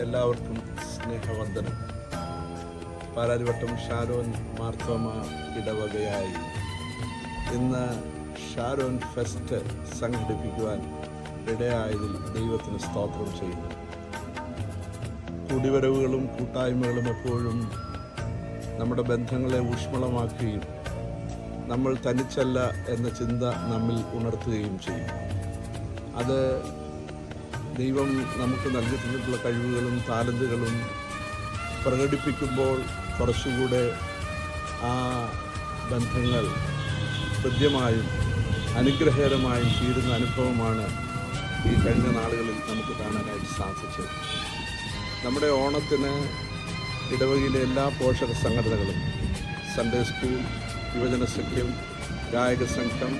എല്ലാവർക്കും സ്നേഹവന്ദനം. പാലാരിവട്ടം ഷാരോൻ മാർത്തോമ ഇടവകയായി ഇന്ന് ഷാരോൻ ഫെസ്റ്റ് സംഘടിപ്പിക്കുവാൻ ഇടയായതിൽ ദൈവത്തിന് സ്തോത്രം ചെയ്യുന്നു. കൂടിവരവുകളും കൂട്ടായ്മകളും എപ്പോഴും നമ്മുടെ ബന്ധങ്ങളെ ഊഷ്മളമാക്കുകയും നമ്മൾ തനിച്ചല്ല എന്ന ചിന്ത നമ്മിൽ ഉണർത്തുകയും ചെയ്യും. അത് ദൈവം നമുക്ക് നൽകിയിട്ടുള്ള കഴിവുകളും താലന്തുകളും പ്രകടിപ്പിക്കുമ്പോൾ കുറച്ചുകൂടെ ആ ബന്ധങ്ങൾ ഹൃദ്യമായും അനുഗ്രഹകരമായും തീരുന്ന അനുഭവമാണ് ഈ കഴിഞ്ഞ നാളുകളിൽ നമുക്ക് കാണാനായിട്ട് സാധിച്ചത്. നമ്മുടെ ഓണത്തിന് ഇടവകയിലെ എല്ലാ പോഷക സംഘടനകളും, സൺഡേ സ്കൂൾ, യുവജന സഖ്യം, ഗായക സംഘം,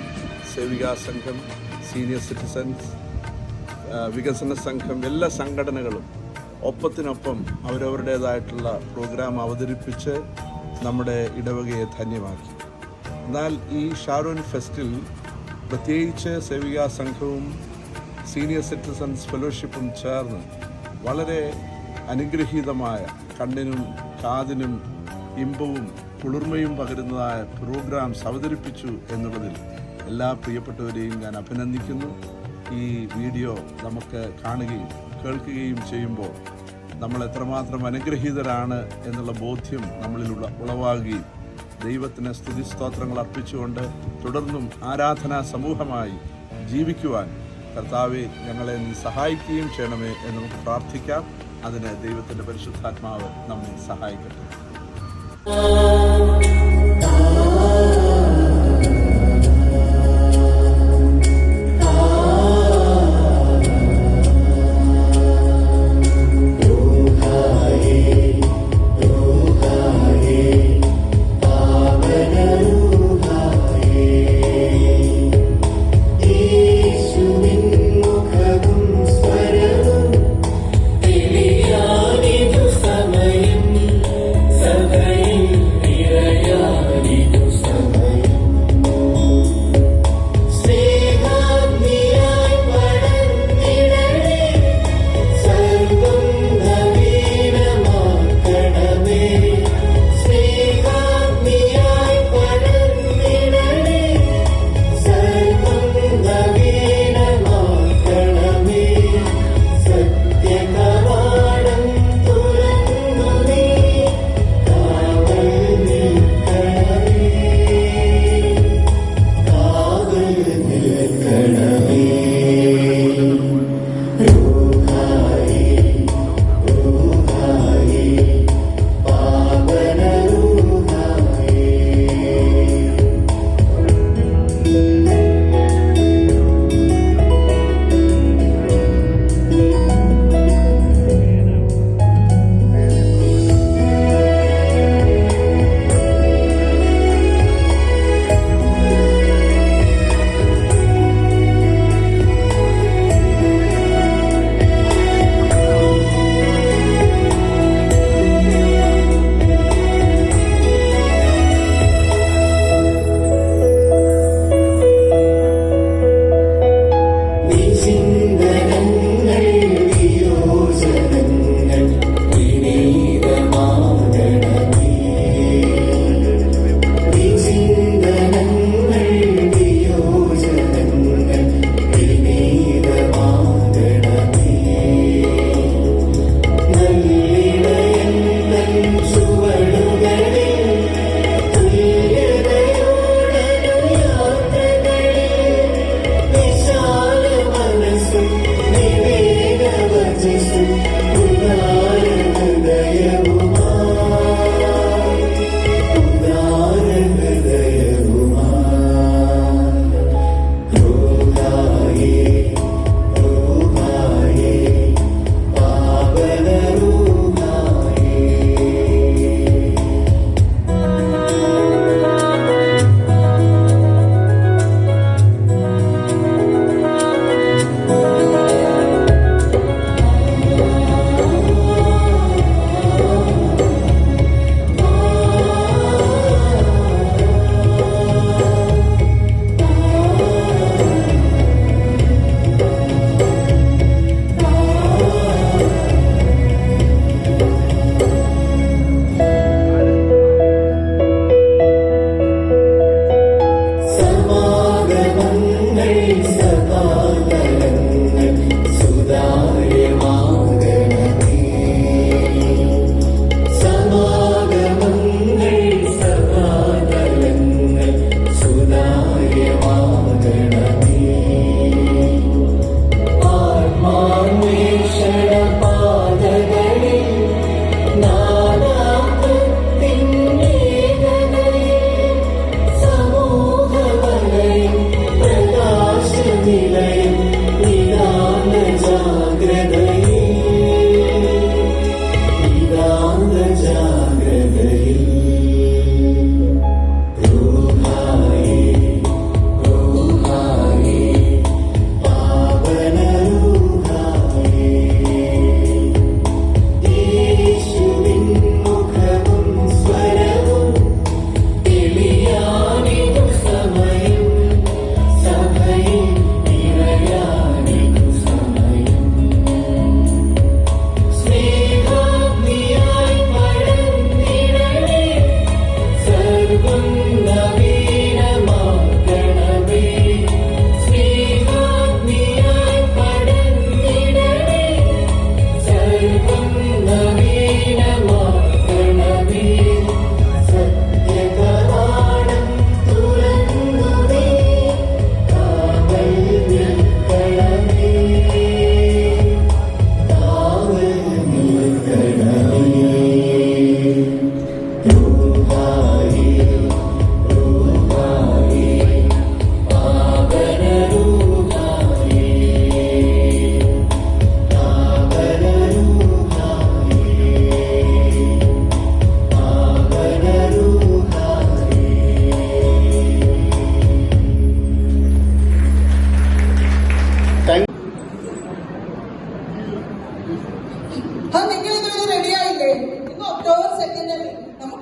സേവികാ സംഘം, സീനിയർ സിറ്റിസൺസ്, വികസന സംഘം, എല്ലാ സംഘടനകളും ഒപ്പത്തിനൊപ്പം അവരവരുടേതായിട്ടുള്ള പ്രോഗ്രാം അവതരിപ്പിച്ച് നമ്മുടെ ഇടവകയെ ധന്യമാക്കി. എന്നാൽ ഈ ഷാരോൻ ഫെസ്റ്റിൽ പ്രത്യേകിച്ച് സേവികാ സംഘവും സീനിയർ സിറ്റിസൺസ് ഫെലോഷിപ്പും ചേർന്ന് വളരെ അനുഗ്രഹീതമായ, കണ്ണിനും കാതിനും ഇമ്പവും കുളിർമയും പകരുന്നതായ പ്രോഗ്രാംസ് അവതരിപ്പിച്ചു എന്നുള്ളതിൽ എല്ലാ പ്രിയപ്പെട്ടവരെയും ഞാൻ അഭിനന്ദിക്കുന്നു. ഈ വീഡിയോ നമുക്ക് കാണുകയും കേൾക്കുകയും ചെയ്യുമ്പോൾ നമ്മൾ എത്രമാത്രം അനുഗ്രഹീതരാണ് എന്നുള്ള ബോധ്യം നമ്മളിൽ ഉളവാകുകയും ദൈവത്തിന് സ്തുതിസ്തോത്രങ്ങൾ അർപ്പിച്ചുകൊണ്ട് തുടർന്നും ആരാധനാ സമൂഹമായി ജീവിക്കുവാൻ കർത്താവെ ഞങ്ങളെ നീ സഹായിക്കുകയും ചെയ്യണമേ എന്ന് നമുക്ക് പ്രാർത്ഥിക്കാം. അതിന് ദൈവത്തിൻ്റെ പരിശുദ്ധാത്മാവ് നമ്മെ സഹായിക്കട്ടെ. സമയം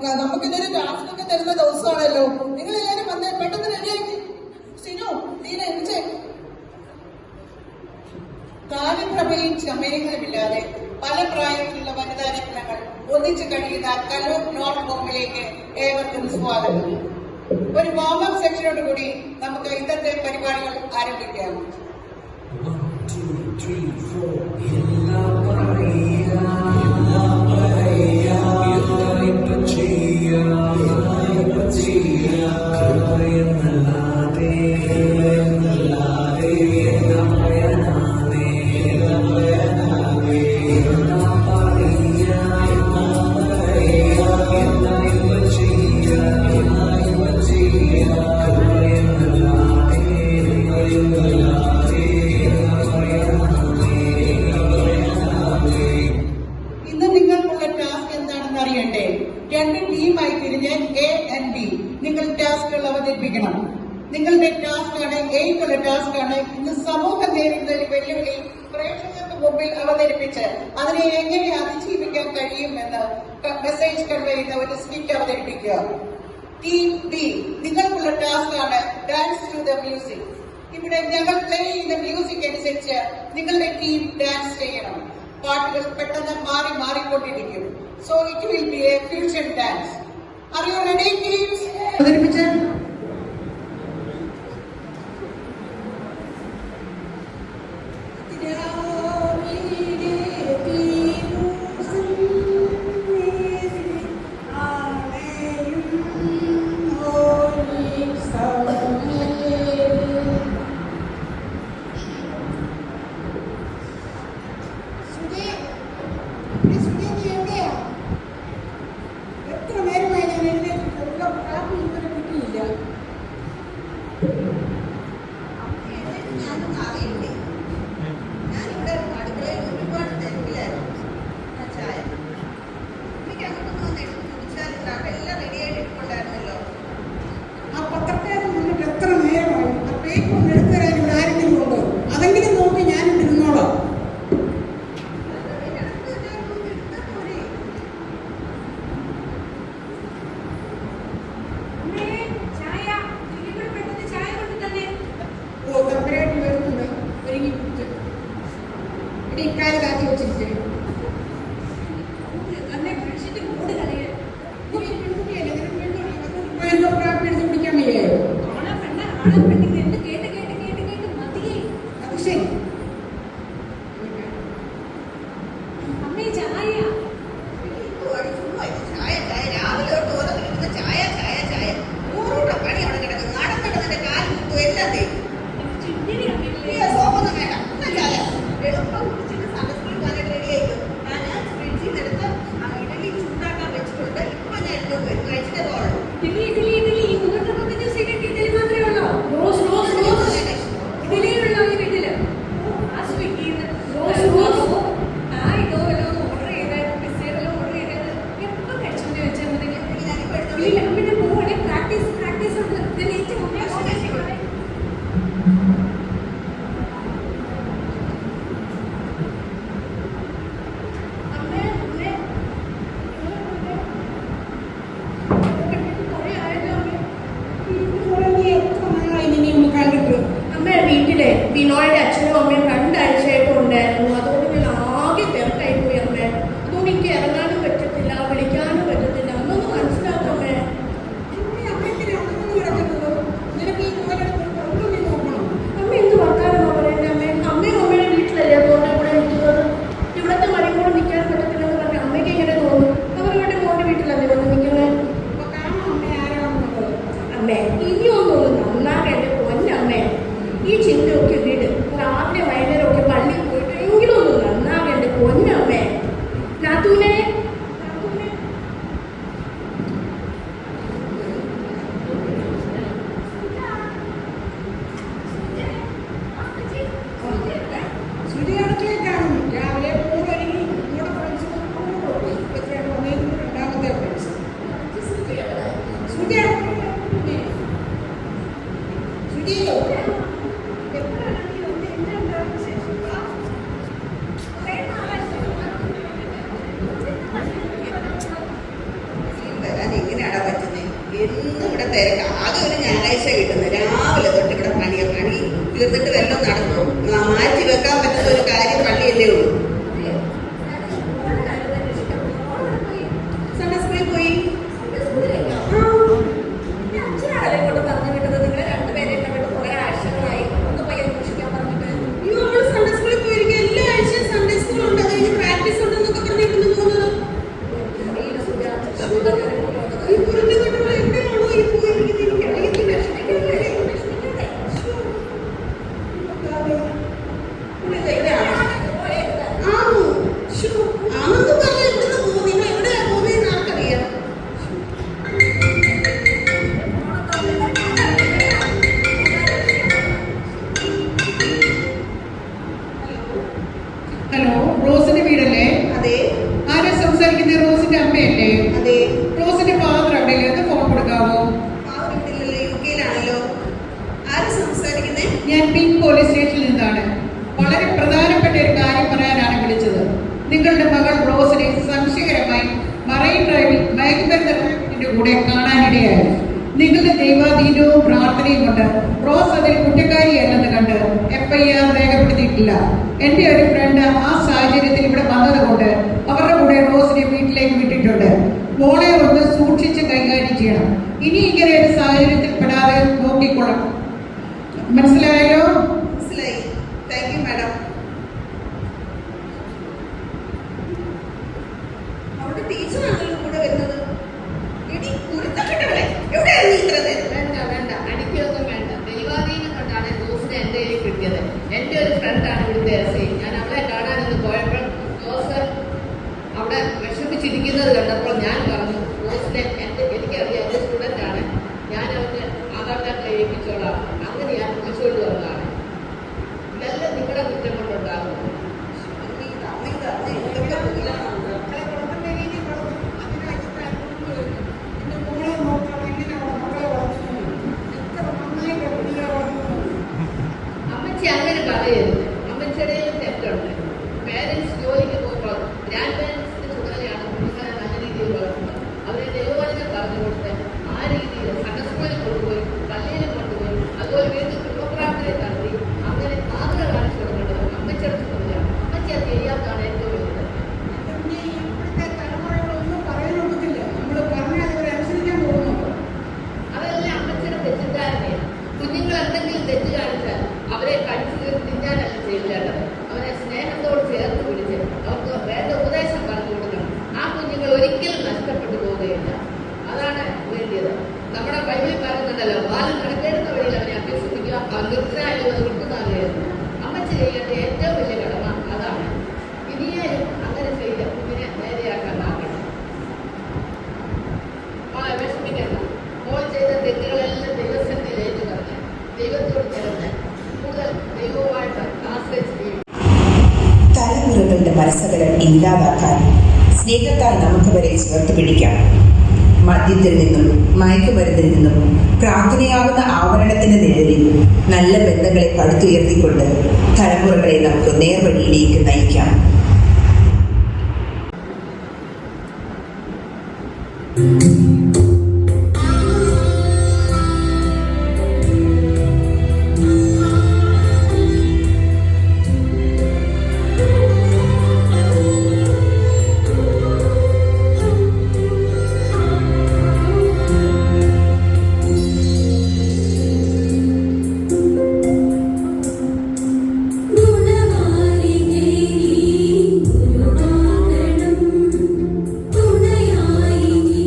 നമുക്കിതൊരു ടാസ്കൊക്കെ തരുന്ന ദിവസമാണല്ലോ. നിങ്ങൾ എല്ലാവരും വന്ന് പെട്ടെന്ന് റെഡിയാക്കി. സിനു, നീന എഴുന്നേ. കാലപ്രഭയും സമയങ്ങളുമില്ലാതെ പല പ്രായത്തിലുള്ള വനിതാ രത്നങ്ങൾ ഒന്നിച്ചു കഴിയുന്ന കല്ലൂർ നോർത്ത് ഹോമിലേക്ക് ഏവർക്കും സ്വാഗതം. ഒരു വാമപ്പ് സെക്ഷനോട് കൂടി നമുക്ക് ഇന്നത്തെ പരിപാടികൾ ആരംഭിക്കാം. രണ്ട് ടീമായി തിരിഞ്ഞ് എ ആൻഡ് ബി നിങ്ങൾ ടാസ്കുകൾ അവതരിപ്പിക്കണം. നിങ്ങളുടെ ടാസ്കാണ്, എയ്ക്കുള്ള ടാസ്കാണ് ഇന്ന് സമൂഹം നേരിടുന്ന ഒരു വെല്ലുവിളി പ്രേക്ഷകർക്ക് മുമ്പിൽ അവതരിപ്പിച്ച് അതിനെ എങ്ങനെ അതിജീവിക്കാൻ കഴിയുമെന്ന് മെസ്സേജ് കൺവേ ചെയ്യുന്ന ഒരു സ്കിറ്റ് അവതരിപ്പിക്കുക. ടീം ബി നിങ്ങൾക്കുള്ള ടാസ്കാണ് ഡാൻസ് ടു ദ മ്യൂസിക്. ഇവിടെ ഞങ്ങൾ പ്ലേ ചെയ്യുന്ന മ്യൂസിക് അനുസരിച്ച് നിങ്ങളുടെ ടീം ഡാൻസ് ചെയ്യണം. പാട്ടുകൾ പെട്ടെന്ന് മാറിക്കൊണ്ടിരിക്കും. So it will be a fusion dance. Are you ready, teams? അവതരിപ്പിച്ച് ബിനോയുടെ അച്ഛനും അമ്മയും 2 ആഴ്ചയായിട്ടും ഉണ്ടായിരുന്നു. അതുകൊണ്ട് ഞാൻ ആകെ തിരക്കായി പോയി അമ്മേ. അതുകൊണ്ട് എനിക്ക് ഇറങ്ങാനും പറ്റത്തില്ല, വിളിക്കാനും പറ്റത്തില്ല. അന്നൊന്ന് മനസ്സിലാക്കമ്മേ. അമ്മ എന്ത് വർത്താനമാ പറയുന്നത് അമ്മേ? അമ്മയും അമ്മയുടെ വീട്ടിലല്ലേ മോന്റെ കൂടെ നിൽക്കുന്നത്. ഇവിടത്തെ മണിക്കൂർ നിൽക്കാൻ പറ്റത്തില്ലെന്ന് പറഞ്ഞ അമ്മയ്ക്ക് എങ്ങനെ തോന്നും? അവരുടെ മോന്റെ വീട്ടിലല്ലേ വന്ന് നിൽക്കുന്നത്. അമ്മേ ഇനിയൊന്നും നന്നാകെ എന്റെ പൊന്നമ്മേ. ഈ ചിന്തയൊക്കെ വീട് രാവിലെ എങ്ങനെയാടാ പറ്റുന്നത്? എന്നും ഇവിടെ തിരക്ക്. ആകെ ഒരു ഞായറാഴ്ച കിട്ടുന്നത്. രാവിലെ തൊട്ട് ഇവിടെ പണി തീർന്നിട്ട് വല്ലതും നടന്നു മാറ്റി വെക്കാൻ പറ്റുന്ന ഒരു കാര്യം പള്ളിയല്ലേ ഉള്ളൂ. സൺഡേ സ്കൂളിൽ പോയി. സൺഡേ സ്കൂളിൽ പോയിരിക്കും. എല്ലാ ആഴ്ചയും സൺഡേ സ്കൂൾ ഉണ്ട്. അത് കഴിഞ്ഞ് പ്രാക്ടീസ് ഉണ്ടെന്നൊക്കെ പറഞ്ഞിട്ടുണ്ട് തോന്നുന്നത്. ഈ പുറത്തെ കൊണ്ടുള്ള എവിടെയാണോ ഈ പോയിരിക്കുന്നത്? എനിക്ക് അറിയത്തില്ല. ആണെന്ന് പറഞ്ഞ എവിടെ പോകും? നിങ്ങൾ എവിടെയാ പോകുന്നതെന്ന് ആർക്കറിയാം? ഹലോ, റോസിന്റെ വീടല്ലേ? അതെ ആരാ സംസാരിക്കുന്നത്? റോസിന്റെ അമ്മയല്ലേ? അതെ. റോസിന്റെ ഫാദർ അവിടെയല്ലേ? ഒന്ന് ഫോൺ കൊടുക്കാവോ? വീട്ടിലല്ലോ, UK-ലാണല്ലോ. ആര് സംസാരിക്കുന്നേ? ഞാൻ പിങ്ക് പോലീസ് സ്റ്റേഷനിൽ നിന്നാണ്. വളരെ പ്രധാനപ്പെട്ട ഒരു കാര്യം പറയാനാണ് വിളിച്ചത്. നിങ്ങളുടെ മകൾ റോസിനെ സംശയകരമായി മറൈൻ ഡ്രൈവിൽ മയക്കുമരുന്നിന്റെ കൂടെ കാണാനിടയായി. നിങ്ങളുടെ ദൈവാധീനവും പ്രാർത്ഥനയും കൊണ്ട് റോസ് അതിൽ കുറ്റക്കാരിയല്ലെന്ന് കണ്ട് FIR രേഖപ്പെടുത്തിയിട്ടില്ല. എന്റെ ഒരു ഫ്രണ്ട് ആ സാഹചര്യത്തിൽ ഇവിടെ വന്നതുകൊണ്ട് അവരുടെ കൂടെ റോസിനെ വീട്ടിലേക്ക് വിട്ടിട്ടുണ്ട്. മോളെ ഒന്ന് സൂക്ഷിച്ച് കൈകാര്യം ചെയ്യണം. ഇനി ഇങ്ങനെ ഒരു സാഹചര്യത്തിൽ പെടാതെ നോക്കിക്കൊള്ളണം. മനസ്സിലായല്ലോ? മനസ്സിലായി. Thank you madam. അവിടെ ടീച്ചറാണല്ലോ കൂടെ വരുന്നത്. എടി കുരുത്തപ്പെട്ടവളെ, എവിടെയായിരുന്നു ഇത്ര നേരം? വേണ്ട അടിക്കൊന്നും വേണ്ട. ദൈവാധീനം കൊണ്ടാണ് റോസിനെ എൻ്റെ കയ്യിൽ കിട്ടിയത്. എൻ്റെ ഒരു ഫ്രണ്ടാണ് ഇവിടുത്തെ SI. ഞാൻ അവളെ കാണാനൊന്ന് പോയപ്പോൾ റോസ് അവിടെ വിഷമിച്ചിരിക്കുന്നത് കണ്ടപ്പോൾ ഞാൻ പറഞ്ഞു, റോസിനെ എനിക്കറിയാം, എൻ്റെ സ്റ്റുഡൻ്റാണ്, ഞാൻ അവന് ആധാർ കാർഡ് ഏൽപ്പിച്ചോളാം. അങ്ങനെ ഞാൻ വിളിച്ചുകൊണ്ട് വന്നതാണ്. ഇതെല്ലാം നിങ്ങളുടെ കുറ്റം കൊണ്ടുണ്ടാകും. അമ്മച്ചി അങ്ങനെ പറയരുത്. അമ്മച്ചിയുടെ തെറ്റുണ്ട്. പേരൻസ് ജോലിക്ക് പോകുമ്പോൾ ഗ്രാൻഡ് പേരൻസിന്റെ ചുമതലയാണ് കുഞ്ഞുങ്ങളെ നല്ല രീതിയിൽ വളർത്തുന്നത്. അവരെ ദൈവവചനം പറഞ്ഞു കൊടുത്ത് ആ രീതിയിൽ സൺഡേ സ്കൂളിൽ കൊണ്ടുപോയി, പള്ളിയിൽ കൊണ്ടുപോയി, അതുപോലെ വീണ്ടും കുടുംബപ്രാർത്ഥനയെ നടത്തി അങ്ങനെ മാതൃക കാണിച്ചു കൊടുക്കേണ്ടത് അമ്മച്ചിയുടെ ചുമതലയാണ്. അമ്മച്ചി അത് ചെയ്യാത്തതാണ് ഏറ്റവും വലുത്. അതെല്ലാം അമ്മച്ചിയുടെ തെറ്റിദ്ധാരണയാണ്. കുഞ്ഞുങ്ങൾ എന്തെങ്കിലും തെറ്റ് കാണിച്ചാൽ അവരെ കടിച്ചു കയറി തിന്നാനല്ല ചെയ്യേണ്ടത്. അവരെ സ്നേഹത്തോട് ചേർത്ത് പിടിച്ച് അവർക്ക് വേണ്ട ഉപദേശം പറഞ്ഞു കൊടുക്കണം. ആ കുഞ്ഞുങ്ങൾ ഒരിക്കലും നഷ്ടപ്പെട്ടു പോവുകയില്ല. അതാണ് വേണ്ടിയത്. നമ്മുടെ ബൈബിളിൽ പറയുന്നുണ്ടല്ലോ, ബാലൻ നടക്കേണ്ടുന്ന വഴിയിൽ അവനെ അഭ്യസിപ്പിക്കുക, അവൻ നിർത്തനായാലും അത് വിട്ടുതാകുകയായിരുന്നു. അമ്മച്ചി ചെയ്യേണ്ട ഏറ്റവും വലിയ കടമ അതാണ്. ഇനിയാലും അങ്ങനെ ചെയ്ത് കുഞ്ഞിനെ നേരെയാക്കാൻ നോക്കണം. വിഷമിക്കേണ്ട. മോൾ ചെയ്ത തെറ്റുകളെല്ലാം ദൈവസന്നിധിയിൽ ഏറ്റു പറഞ്ഞ് ദൈവത്തോട് ചേർന്ന് കൂടുതൽ ദൈവവുമായിട്ട് ആശ്രയിച്ച് തലമുറകളുടെ മനസ്സുകളെ ഇല്ലാതാക്കാൻ സ്നേഹത്താൽ നമുക്ക് വരെ ചേർത്ത് പിടിക്കാം. മദ്യത്തിൽ നിന്നും മയക്കുമരുന്നിൽ നിന്നും പ്രാർത്ഥനയാകുന്ന ആവരണത്തിന് നിഴലിൽ നല്ല ബന്ധങ്ങളെ പടുത്തുയർത്തിക്കൊണ്ട് തലമുറകളെ നമുക്ക് നേർവഴിയിലേക്ക് നയിക്കാം. തുണയായി നീ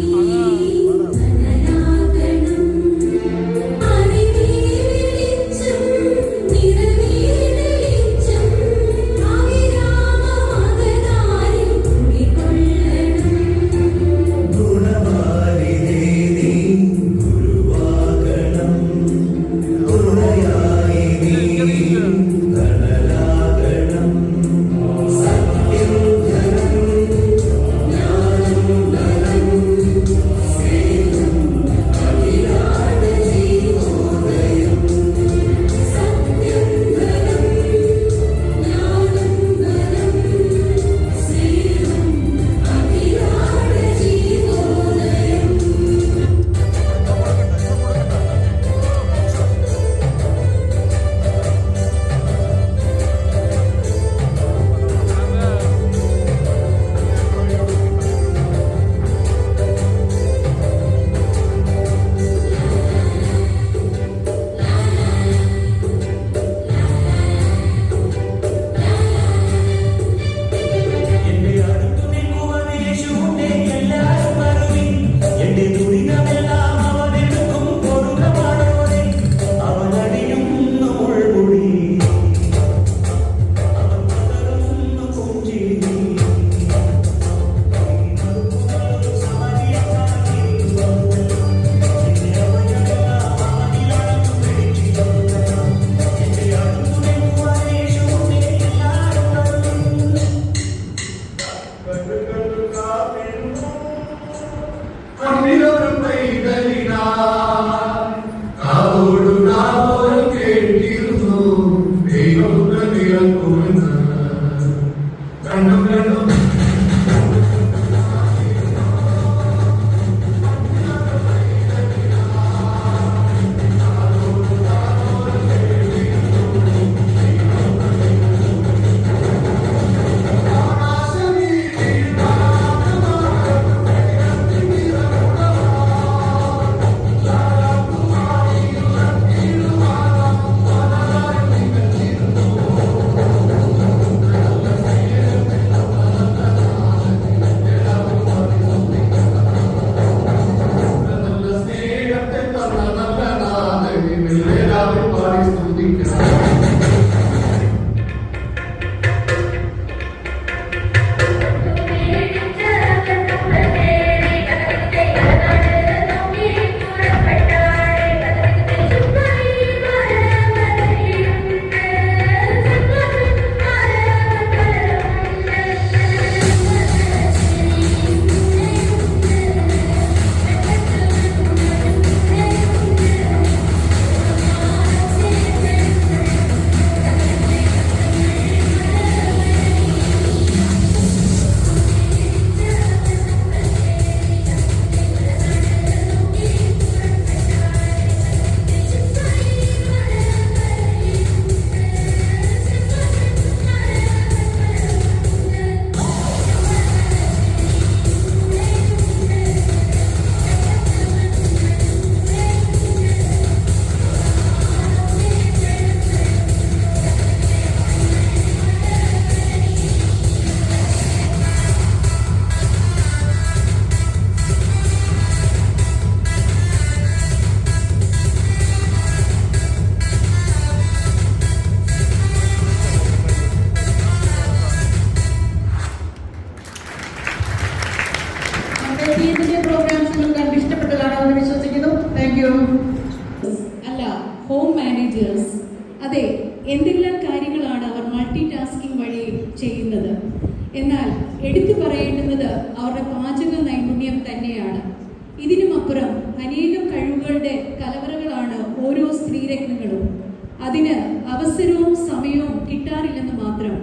അതിന് അവസരവും സമയവും കിട്ടാറില്ലെന്ന് മാത്രം.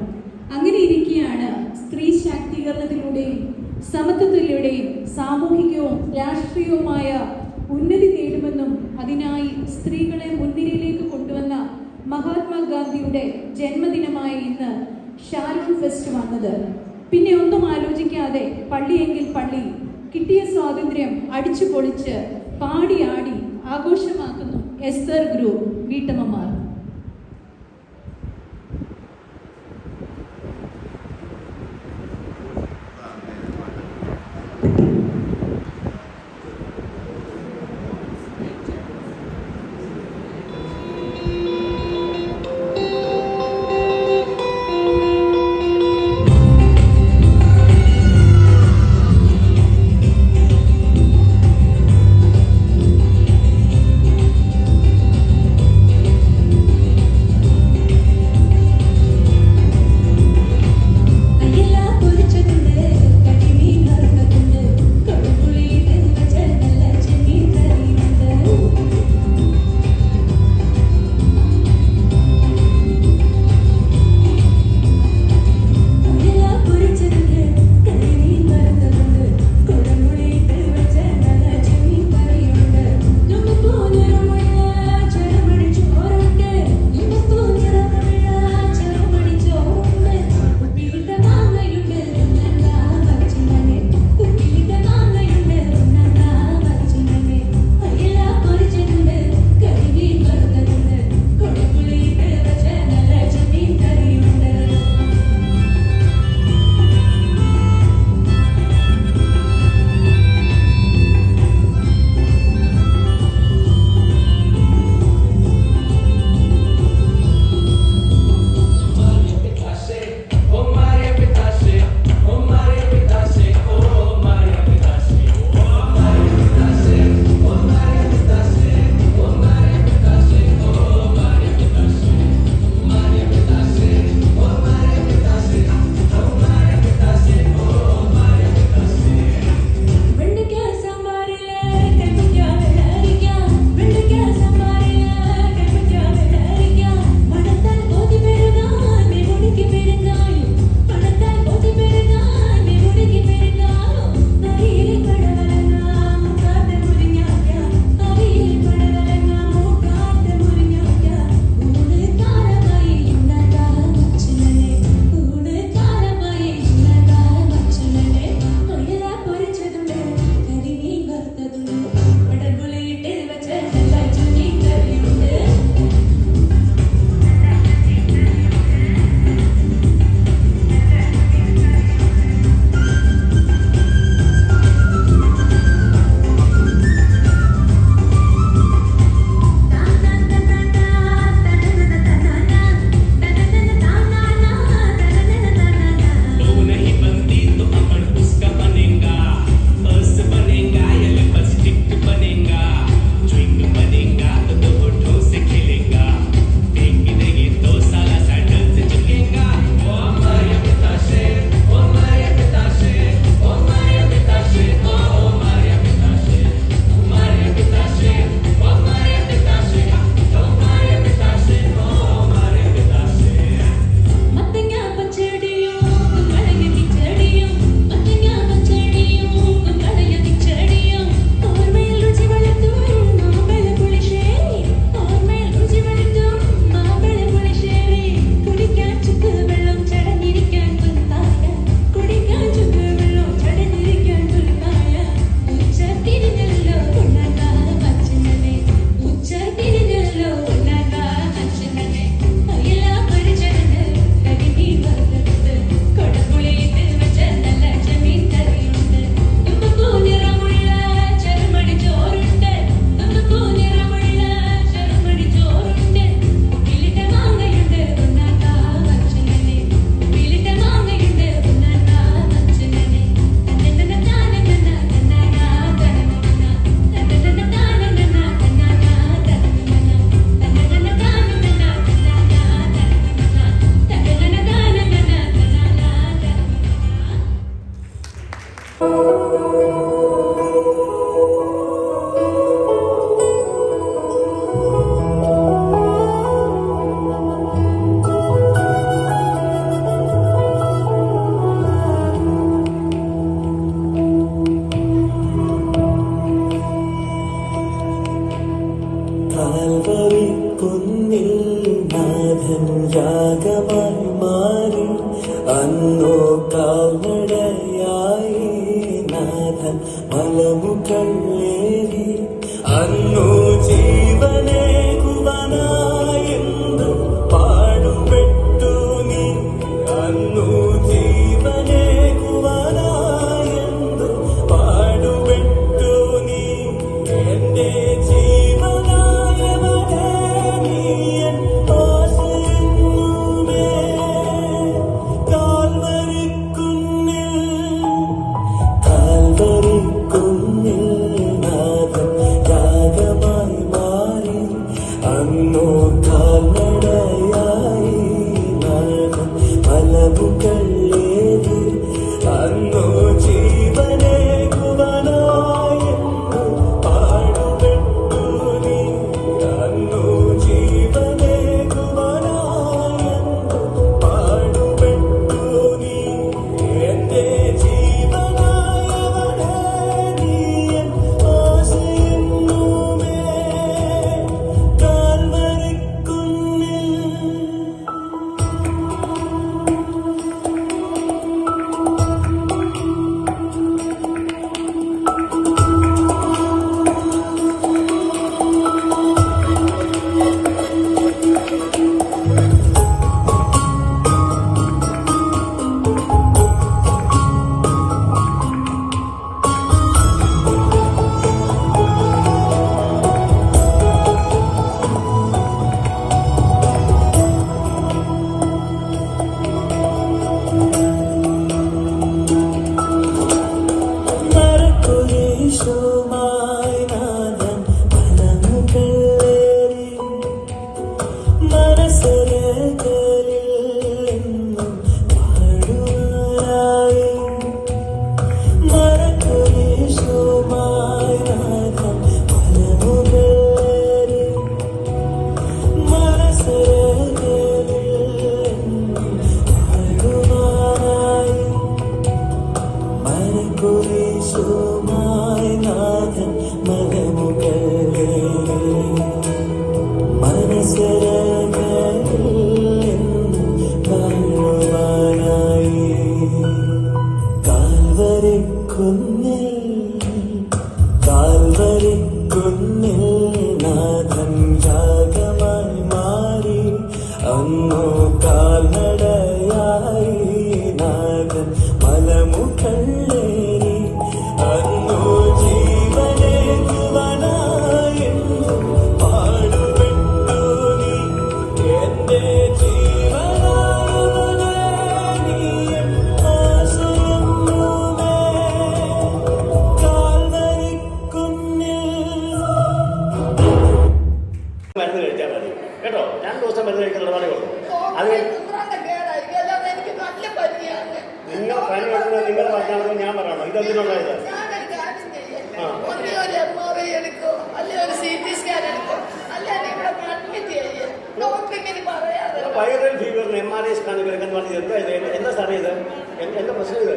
അങ്ങനെ ഇരിക്കെയാണ് സ്ത്രീ ശാക്തീകരണത്തിലൂടെയും സമത്വത്തിലൂടെയും സാമൂഹികവും രാഷ്ട്രീയവുമായ ഉന്നതി നേടുമെന്നും അതിനായി സ്ത്രീകളെ മുൻനിരയിലേക്ക് കൊണ്ടുവന്ന മഹാത്മാഗാന്ധിയുടെ ജന്മദിനമായ ഇന്ന് ഷാരൂൺ ഫെസ്റ്റ് വന്നത്. പിന്നെ ഒന്നും ആലോചിക്കാതെ പള്ളിയെങ്കിൽ പള്ളി, കിട്ടിയ സ്വാതന്ത്ര്യം അടിച്ചു പൊളിച്ച് പാടി ആടി ആഘോഷമാക്കുന്നു എസ്തർ ഗ്രൂപ്പ് വീട്ടമ്മമാർ. അന്നു ജീവനേകുവാനായെന്തു പാടുപെട്ടു നീ, അന്നു ജീവനേകുവാനായെന്തു പാടുപെട്ടു നീ, എന്റെ ജീവനായവനേ നീ എൻ ആശ്രയമെന്നുമേ. കാൽവരിക്കുന്നിൽ നാഥൻ യാഗമായി മാറി, അന്നു കാൽനടയായി നാഥൻ മലമുകളേറി, അന്നു ജീവനേകുവാനായെന്നു പാടുപെട്ടു നീ, അന്നു ജീവനേകുവാനായെന്നു പാടുപെട്ടു നീ, എന്റെ ജീവനായവനേ നീ എൻ ആശ്രയമെന്നുമേ. കാൽവരിക്കുന്നിൽ മരക്കുരിശുമായി നാഥൻ മലമുകളേറി, മനസ്സരകളിൽ എന്നും പാടുവാനായി. മരക്കുരിശുമായി നാഥൻ മലമുകളേറി, മനസ്സരകളിൽ എന്നും പാടുവാനായി. മരക്കുരിശുമായി നാഥൻ മലമുകളേറി, മനസ്സരകളിൽ എന്നും പാടുവാനായി. കാൽവരിക്കുന്നിൽ നാഥൻ യാഗമായി മാറി, അന്നു കാൽനടയായി നാഥൻ മലമുകളേറി, അന്നു ജീവനേകുവാനായെന്നു പാടുപെട്ടു നീ, എന്റെ ജീവനായവനേ നീ എൻ ആശ്രയമെന്നുമേ. കാൽവരിക്കുന്നിൽ മരുന്ന് കഴിച്ചാൽ മതി കേട്ടോ. 2 ദിവസം മരുന്ന് കഴിക്കുന്ന പണിയുള്ളൂ. അത് എനിക്ക് നല്ല പനിയാണ്. നിങ്ങൾ പനി എടുക്കുന്നത് നിങ്ങൾ പറഞ്ഞാൽ ഞാൻ പറയണോ? ഇതെന്തിനുണ്ടായത്? ഞാനൊരു കാര്യം ചെയ്യാം. ഒന്നേ ഒരു MRI എടുക്കോ, അല്ലെ ഒരു CT സ്കാൻ എടുക്കോ, അല്ലെ ഇവിടെ അഡ്മിറ്റ് ചെയ്യേ. ഡോക്ടർ ഇങ്ങനെ പറയാതെ വൈറൽ ഫീവറിന് MRI സ്കാൻ എടുക്കാൻ പറഞ്ഞത് എന്താ ഇത്? എന്താ സാറേ ഇത്? എന്താ പ്രശ്നം ഇത്?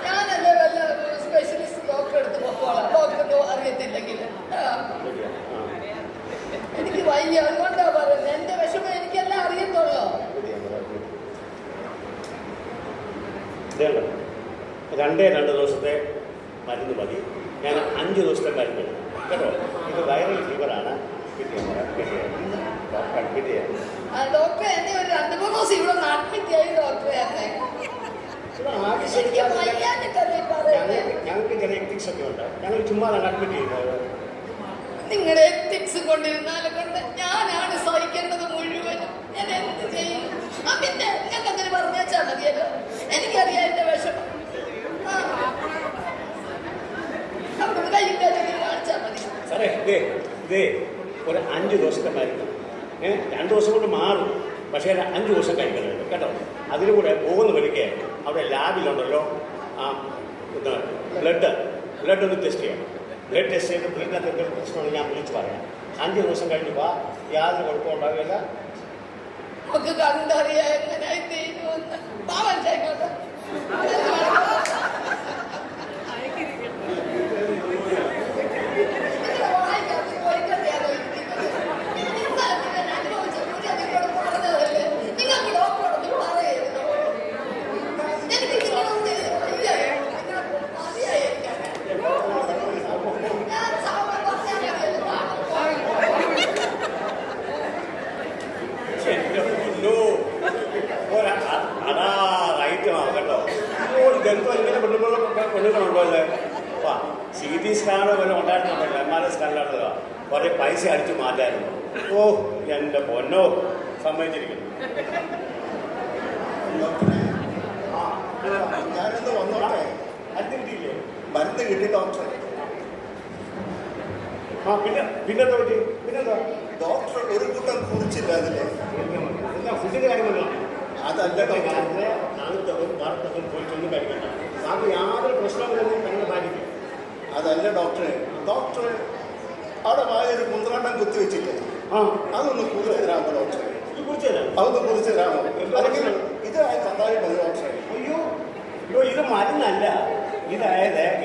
ഞാനല്ലേ വല്ല സ്പെഷ്യലിസ്റ്റ് ഡോക്ടർ എടുത്ത് പോക്കോളാം. ഡോക്ടർക്ക് അറിയത്തില്ലെങ്കിൽ എനിക്ക് വയ്യ. അതുകൊണ്ടാ പറയുന്നത്. എന്റെ വിഷമം എനിക്കെല്ലാം അറിയത്തുള്ളൂ. ഇതേണ്ട 2 ദിവസത്തെ മരുന്ന് മതി. ഞാൻ 5 ദിവസത്തെ മരുന്ന് കേട്ടോ. ഇത് വൈറൽ ഫീവറാണ്. അഡ്മിറ്റ് ചെയ്യാം. ഡോക്ടറെ എന്നെ ഒരു 2-3 ദിവസം ഇവിടെ ഒന്ന് അഡ്മിറ്റ് ചെയ്ത് ഡോക്ടറെ എന്നെ. എനിക്ക് വയ്യാഞ്ഞിട്ടല്ലേ പറയുന്നത്. ഞങ്ങൾക്ക് ചില എത്തിക്സ് ഒക്കെ ഉണ്ട്. ഞങ്ങൾ ചുമ്മാ അഡ്മിറ്റ് ചെയ്യുന്നത്. നിങ്ങളുടെ എത്തിക്സ് കൊണ്ടിരുന്നാലും കൊണ്ട് ഞാനാണ് സഹിക്കേണ്ടത് മുഴുവനും. ഞാൻ എന്ത് ചെയ്യും? പിന്നെ ഞങ്ങൾക്ക് അങ്ങനെ പറഞ്ഞാൽ മതിയല്ലോ. എനിക്കറിയാം എന്റെ വിഷമം. അവിടുന്ന് കൈ കാണിച്ചാൽ മതി. സാറേ ഇതേ ഒരു 5 ദിവസത്തെ മരുന്ന് 2 ദിവസം കൊണ്ട് മാറും. പക്ഷേ 5 ദിവസം കഴിക്കണമല്ലോ കേട്ടോ. അതിന് കൂടെ പോകുന്ന വഴിക്ക് അവിടെ ലാബിലുണ്ടല്ലോ ബ്ലഡ് ഒന്ന് ടെസ്റ്റ് ചെയ്യണം. ബ്ലഡ് ടെസ്റ്റ് ചെയ്ത് ബ്ലഡിനകത്ത് എന്തെങ്കിലും പ്രശ്നമുണ്ടെങ്കിൽ ഞാൻ വിളിച്ച് പറയാം. 5 ദിവസം കഴിഞ്ഞ് വാ, യാതൊരു കുഴപ്പവും ഉണ്ടാവില്ല. നമുക്ക് കണ്ടറിയാം എങ്ങനെയായി തീരുമെന്ന്. പാവം ചെയ്യട്ടെ. കുത്തിവെക്കണുണ്ടോ ഇത്? വാ, CT സ്കാനോ വല്ല ഉണ്ടായിരുന്നുണ്ടല്ലോ, MRI സ്കാനിലുള്ളതാ. കുറേ പൈസ അടിച്ചു മാറ്റായിരുന്നു. ഓ എൻ്റെ പൊന്നോ, സമ്മതിച്ചിരിക്കുന്നു. ഞാനൊന്ന് വന്നോട്ടെ. മരുന്ന് കിട്ടിയില്ലേ? മരുന്ന് കിട്ടി ഡോക്ടറെ. ആ പിന്നെന്താ പറ്റി? പിന്നെന്താ? ഡോക്ടർ ഒരു കൂട്ടം കുറിച്ചില്ല അതില്. എന്താ ഫുഡിൻ്റെ കാര്യമല്ലോ? അതല്ല ഡോക്ടർ. വാർത്തകൾ പോയിട്ടൊന്നും കഴിക്കണ്ട. അത് യാതൊരു പ്രശ്നമില്ലെന്ന് തന്നെ ബാധിക്കും. അതല്ല ഡോക്ടറെ. ഡോക്ടർ അവിടെ വായൊരു കുന്ത്രാണ്ടം കുത്തിവെച്ചില്ലേ, അതൊന്ന് കുറിച്ച് തരാമോ ഡോക്ടറെ? ഇത് കുറിച്ച് തരാം. അതൊന്ന് കുറിച്ച് തരാമോ? അല്ലെങ്കിൽ ഇതായി തന്നാലും മതി ഡോക്ടറെ. അയ്യോ ഇത് മരുന്നല്ല.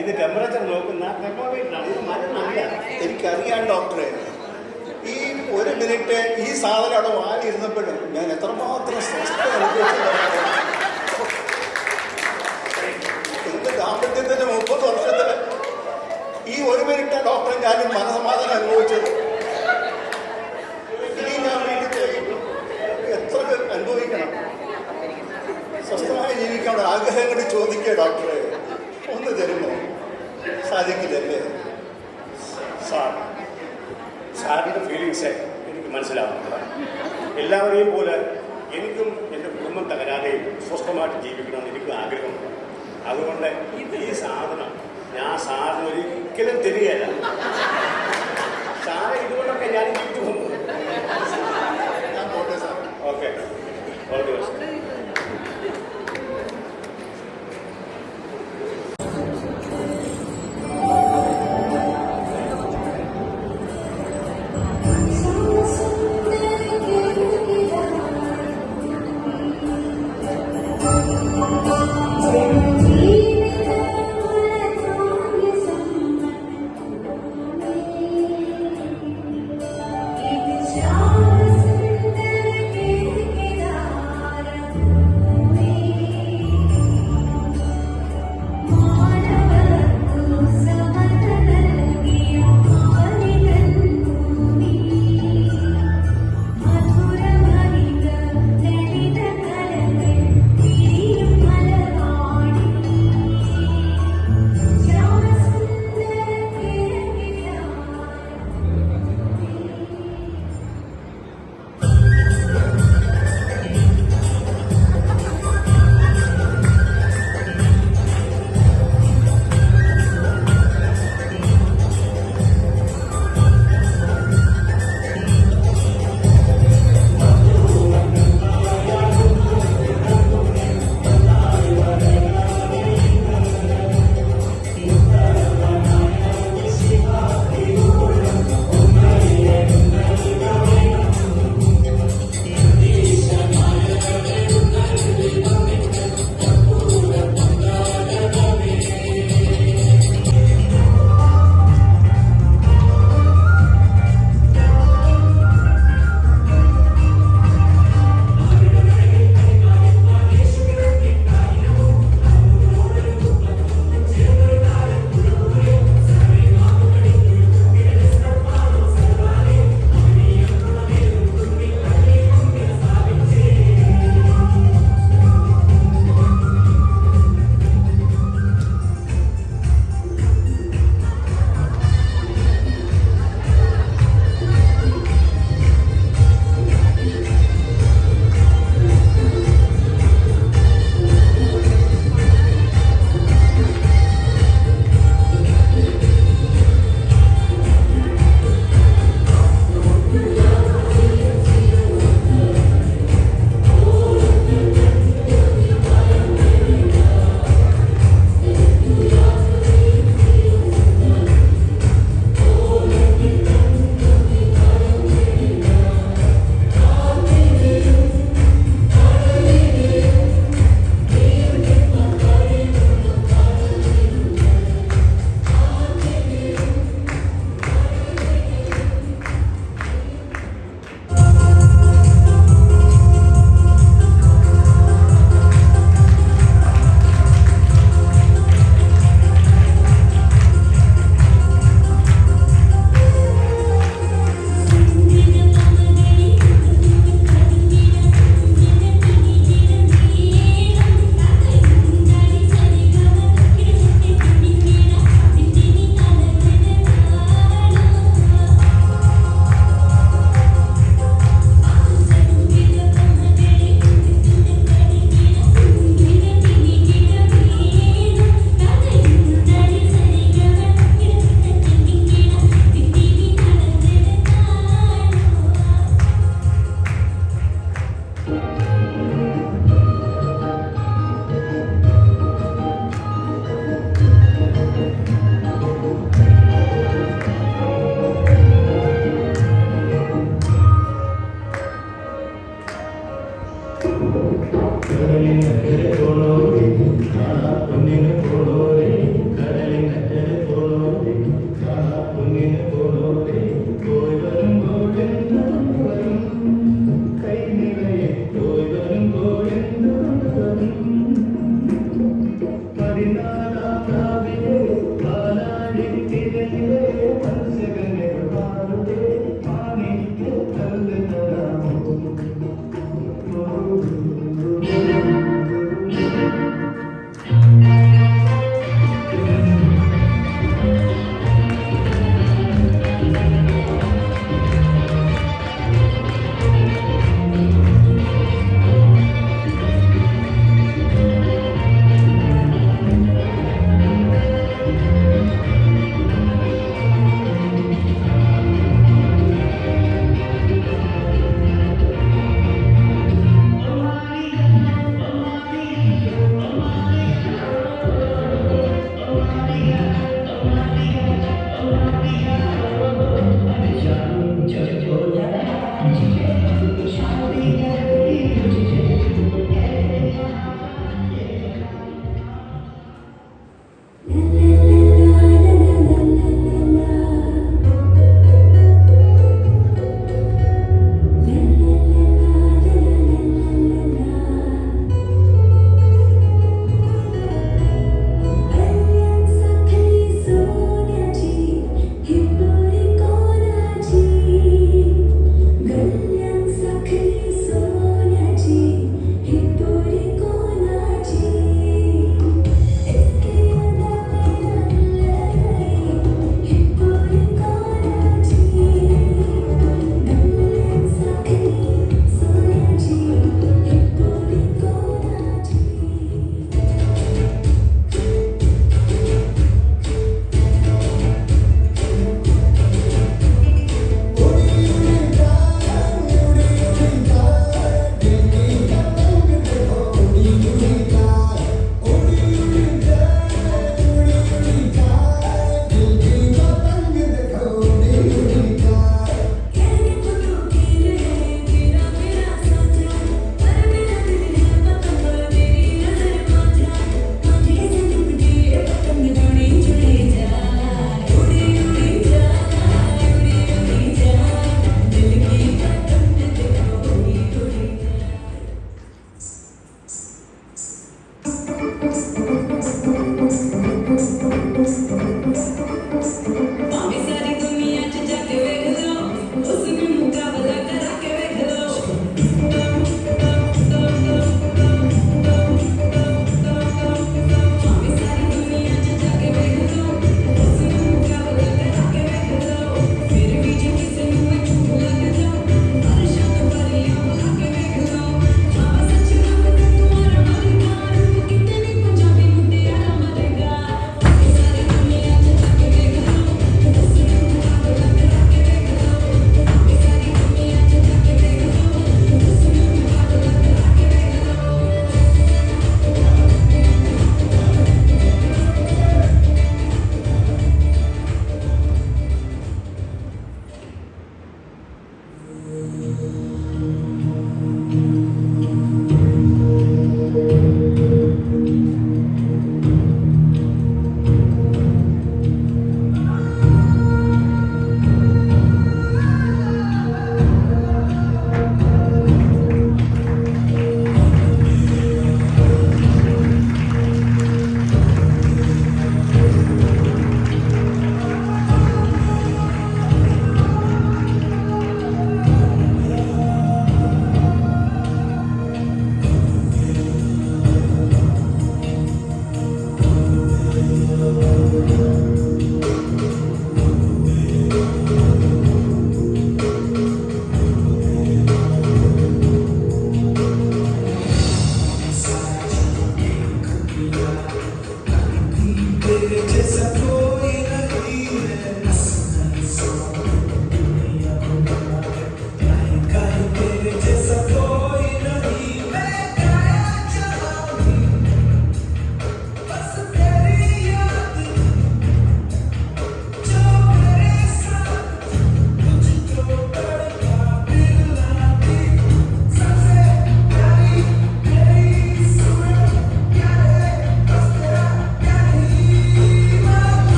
ഇത് ടെമ്പറേച്ചർ നോക്കുന്ന തെർമോമീറ്ററാണ്. ഇത് മരുന്നല്ല. എനിക്കറിയാം ഡോക്ടറെ. ഈ 1 മിനിറ്റ് ഈ സാധനം അവിടെ വാലിരുന്നപ്പോഴും ഞാൻ എത്രമാത്രം സ്വസ്ഥ അനുഭവിച്ചു. എന്റെ ദാമ്പത്യത്തിന്റെ 30 വർഷത്തില് ഈ 1 മിനിറ്റ് ഡോക്ടറെ ഞാനും മനസമാധാനം അനുഭവിച്ചത്. ഇനി ഞാൻ വീട്ടിൽ എത്ര അനുഭവിക്കണം? സ്വസ്ഥമായി ജീവിക്കാൻ ആഗ്രഹം കൂടി ചോദിക്കുക ഡോക്ടറെ. ഒന്ന് തരുമോ? സാധിക്കില്ലല്ലേ? സാറിൻ്റെ ഫീലിങ്സ് എനിക്ക് മനസ്സിലാവുന്നതാണ്. എല്ലാവരെയും പോലെ എനിക്കും എൻ്റെ കുടുംബം തകരാതെയും സ്വസ്ഥമായിട്ട് ജീവിക്കണമെന്ന് എനിക്കും ആഗ്രഹമുണ്ട്. അതുകൊണ്ട് ഈ സാധനം ഞാൻ സാറിന് ഒരിക്കലും തരികയല്ല. സാറ് ഇതുകൊണ്ടൊക്കെ ഞാൻ ജീവിച്ചു പോകുന്നു. ഞാൻ പോട്ടെ sir. Okay, all the best.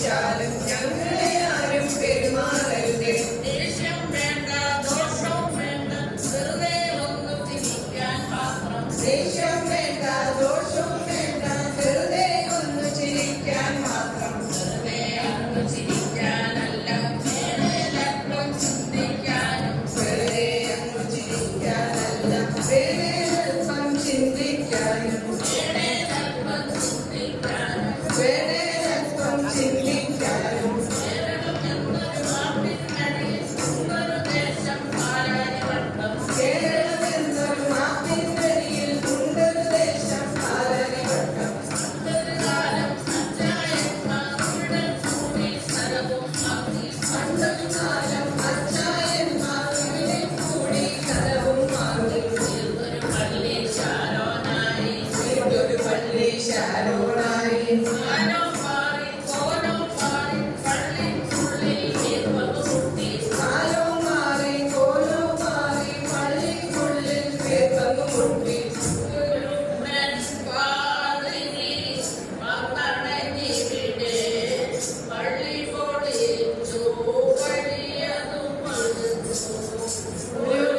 വിളിച്ചാലും ഞങ്ങളെ ആരും പെരുമാറരുതേ. ദേഷ്യം വേണ്ട, ദോഷം വേണ്ട, വെറുതെ ഒന്ന് ചിരിക്കാൻ മാത്രം. ദേഷ്യം വേണ്ട, ദോഷം വേണ്ട, വെറുതെ ഒന്ന് ചിരിക്കാൻ മാത്രം. വെറുതെ ഒന്ന് ചിരിക്കാനല്ല, വേറെയല്പം ചിന്തിക്കാനും. വെറുതെ ഒന്ന് ചിരിക്കാനല്ല, വേറെയല്പം ചിന്തിക്കാനും. വേറെയല്പം ചിന്തിക്കാനും. വേറെയല്പം ചിന്തിക്കാനും. കേരളം എന്നൊരു മാപ്പിനടിയിൽ ഒരു ദേശം പാലാരിവട്ടം. കേരളം എന്നൊരു മാപ്പിനടിയിൽ ഉണ്ടൊരു ദേശം പാലാരിവട്ടം. പണ്ടൊരു കാലം അച്ചായന്മാരുടെ കൂടി സ്ഥലവും മാറി. പണ്ടൊരു കാലം അച്ചായന്മാരുടെ കൂടി സ്ഥലവും മാറി. തീർന്നൊരു പള്ളി ശാലോനായി. തീർന്നൊരു പള്ളി ശാലോനായി. ആനോ മാറി, കോലോ മാറി, പള്ളിക്കുള്ളിൽ തീർപ്പതു മുട്ടി. ആനോ മാറി, കോലോ മാറി, പള്ളിക്കുള്ളിൽ തീർപ്പതു മുട്ടി. ഒരു പാതിരി പന്തടഞ്ഞിവിടെ പള്ളി പൊളിച്ചു വഴിയതു പണിതു. ഒരു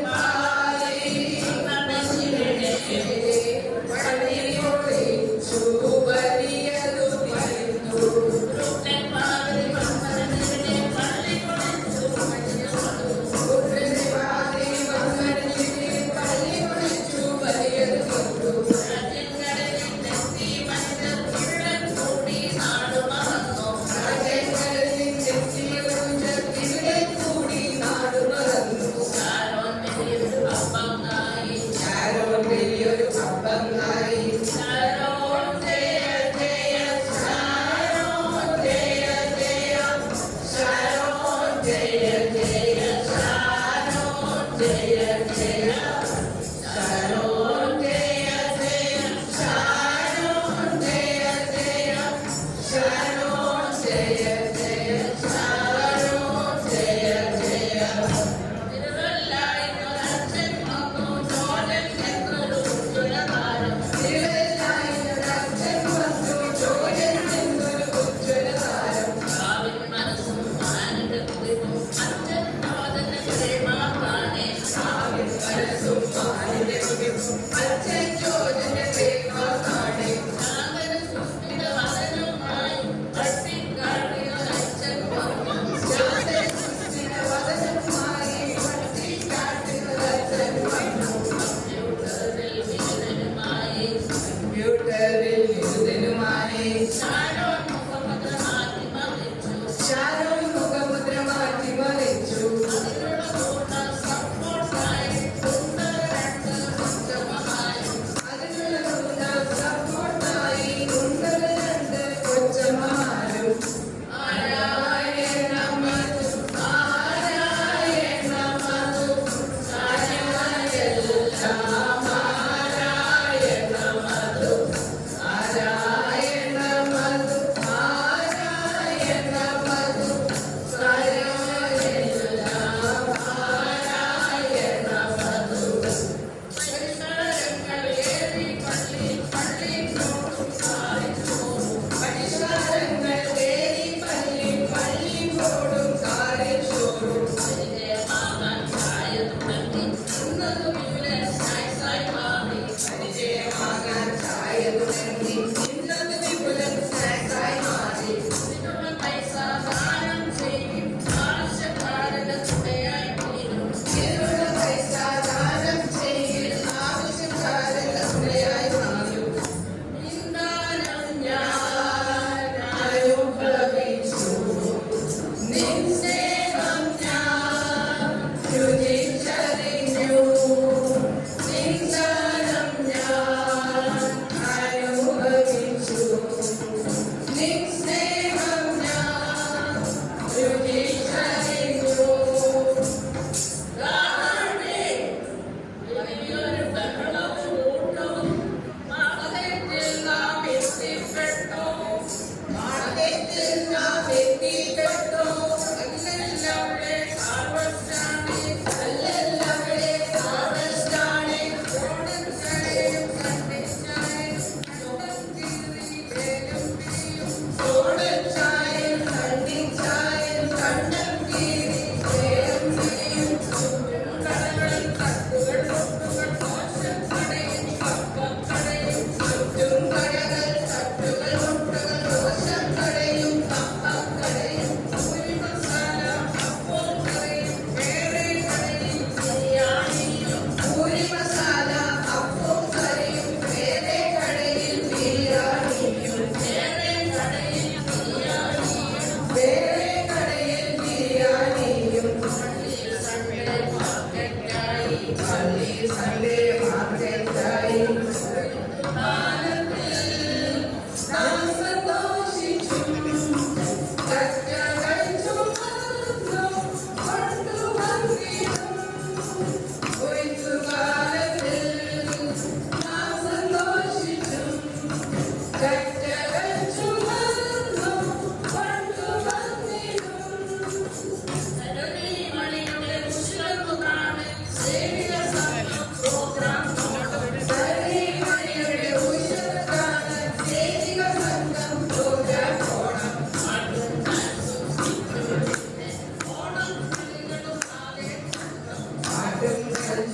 പാതിരി പന്തടഞ്ഞിവിടെ പള്ളി പൊളിച്ചു വലിയ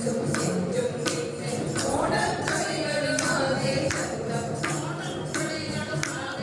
Thank you.